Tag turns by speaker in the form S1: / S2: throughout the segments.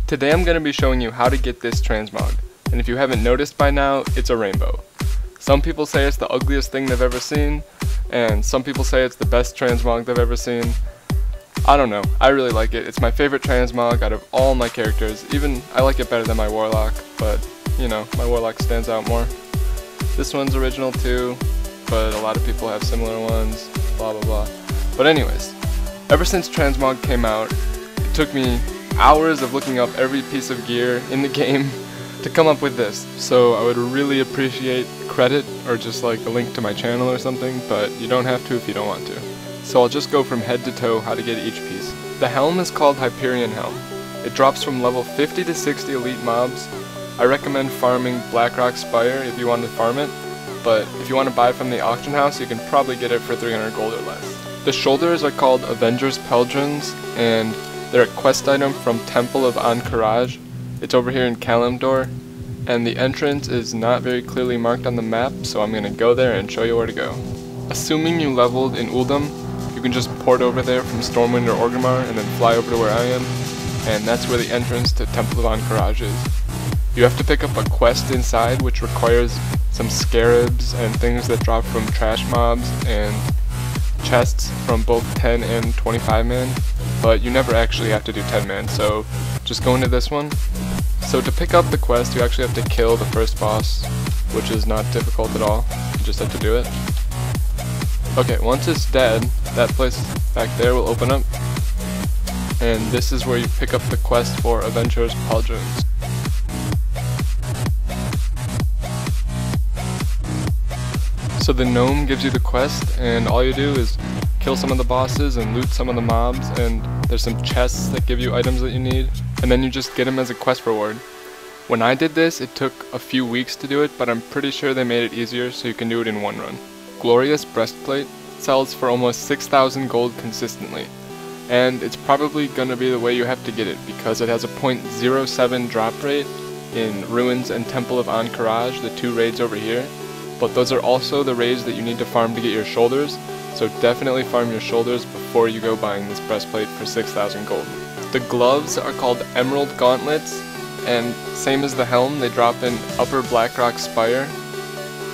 S1: Today I'm going to be showing you how to get this transmog, and if you haven't noticed by now, it's a rainbow. Some people say it's the ugliest thing they've ever seen, and some people say it's the best transmog they've ever seen. I don't know, I really like it. It's my favorite transmog out of all my characters. Even I like it better than my Warlock, but you know, my Warlock stands out more. This one's original too, but a lot of people have similar ones, blah blah blah. But anyways, ever since transmog came out, it took me hours of looking up every piece of gear in the game to come up with this. So I would really appreciate credit or just like a link to my channel or something, but you don't have to if you don't want to. So I'll just go from head to toe how to get each piece. The helm is called Hyperion Helm. It drops from level 50 to 60 elite mobs. I recommend farming Blackrock Spire if you want to farm it, but if you want to buy it from the auction house, you can probably get it for 300 gold or less. The shoulders are called Avengers Pauldrons, and they're a quest item from Temple of Anchorage. It's over here in Kalimdor, and the entrance is not very clearly marked on the map, so I'm going to go there and show you where to go. Assuming you leveled in Uldum, you can just port over there from Stormwind or Orgrimmar and then fly over to where I am, and that's where the entrance to Temple of Anchorage is. You have to pick up a quest inside which requires some scarabs and things that drop from trash mobs and chests from both 10 and 25 man, but you never actually have to do 10 man, so just go into this one. So to pick up the quest, you actually have to kill the first boss, which is not difficult at all. You just have to do it. Okay, once it's dead, that place back there will open up, and this is where you pick up the quest for Avengers Pauldrons. So the gnome gives you the quest, and all you do is kill some of the bosses and loot some of the mobs, and there's some chests that give you items that you need, and then you just get them as a quest reward. When I did this, it took a few weeks to do it, but I'm pretty sure they made it easier so you can do it in one run. Glorious Breastplate sells for almost 6,000 gold consistently, and it's probably going to be the way you have to get it because it has a 0.07 drop rate in Ruins and Temple of Anchorage, the two raids over here. But those are also the raids that you need to farm to get your shoulders, so definitely farm your shoulders before you go buying this breastplate for 6,000 gold. The gloves are called Emerald Gauntlets, and same as the helm, they drop in Upper Blackrock Spire.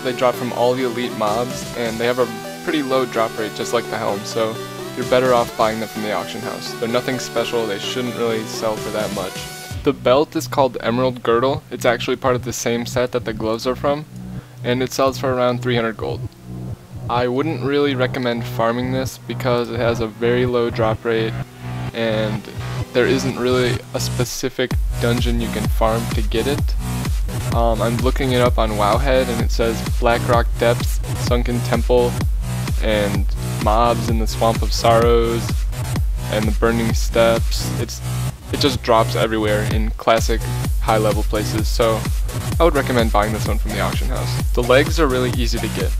S1: They drop from all the elite mobs, and they have a pretty low drop rate just like the helm, so you're better off buying them from the auction house. They're nothing special, they shouldn't really sell for that much. The belt is called Emerald Girdle. It's actually part of the same set that the gloves are from, and it sells for around 300 gold. I wouldn't really recommend farming this because it has a very low drop rate and there isn't really a specific dungeon you can farm to get it. I'm looking it up on Wowhead and it says Blackrock Depths, Sunken Temple, and mobs in the Swamp of Sorrows, and the Burning Steps. It just drops everywhere in classic high level places, so I would recommend buying this one from the auction house. The legs are really easy to get.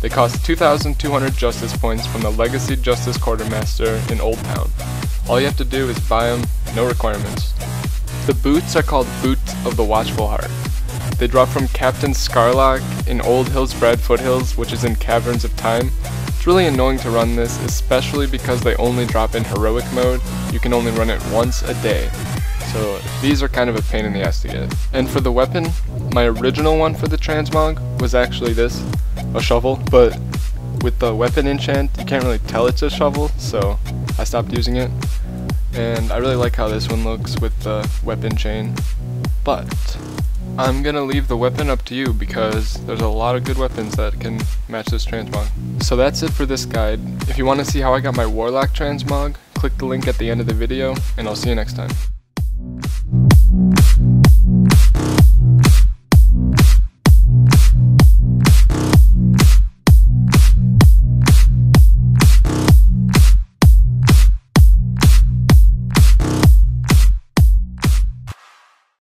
S1: They cost 2,200 justice points from the Legacy Justice Quartermaster in Old Town. All you have to do is buy them, no requirements. The boots are called Boots of the Watchful Heart. They drop from Captain Scarlock in Old Hillsbrad Foothills, which is in Caverns of Time. It's really annoying to run this, especially because they only drop in heroic mode. You can only run it once a day. So these are kind of a pain in the ass to get. And for the weapon, my original one for the transmog was actually this, a shovel, but with the weapon enchant, you can't really tell it's a shovel, so I stopped using it. And I really like how this one looks with the weapon chain, but I'm gonna leave the weapon up to you because there's a lot of good weapons that can match this transmog. So that's it for this guide. If you want to see how I got my Warlock transmog, click the link at the end of the video, and I'll see you next time.